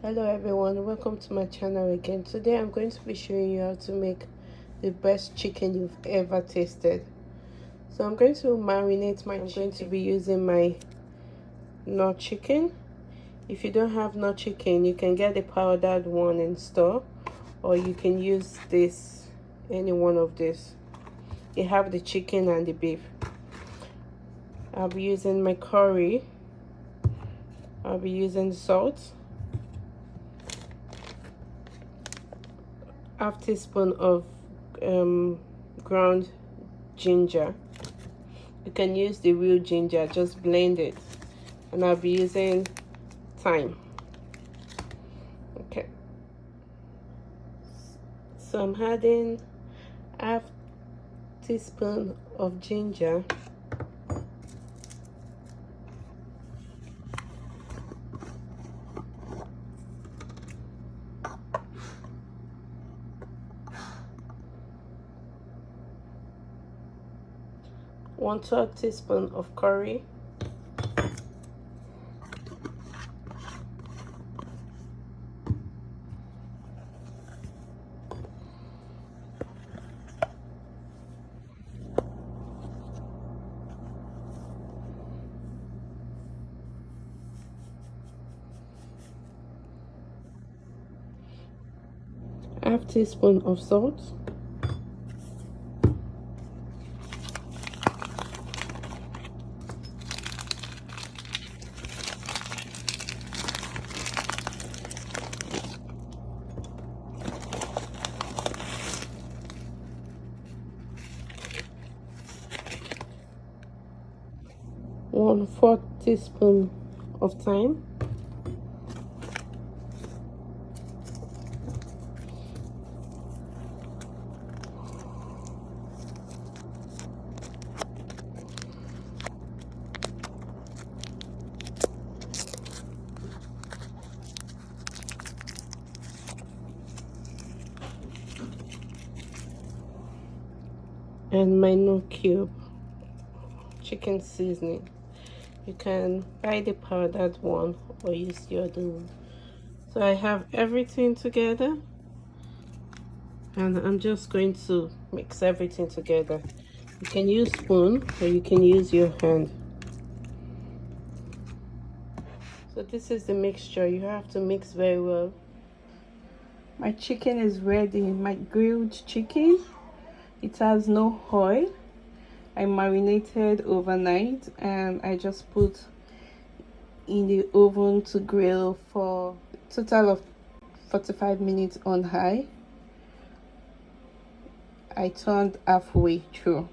Hello everyone, welcome to my channel again. Today I'm going to be showing you how to make the best chicken you've ever tasted. So I'm going to marinate my chicken. I'm going to be using my nut chicken. If you don't have nut chicken, you can get the powdered one in store, or you can use this, any one of this. You have the chicken and the beef. I'll be using my curry. I'll be using salt, half teaspoon of ground ginger. You can use the real ginger, just blend it. And I'll be using thyme. Okay, so I'm adding half teaspoon of ginger, one-third teaspoon of curry, half teaspoon of salt, one-fourth teaspoon of thyme, and my no cube chicken seasoning. You can buy the powdered one or use the other one. So I have everything together, and I'm just going to mix everything together. You can use spoon or you can use your hand. So this is the mixture. You have to mix very well. My chicken is ready. My grilled chicken, it has no oil. I marinated overnight and I just put in the oven to grill for a total of 45 minutes on high. I turned halfway through.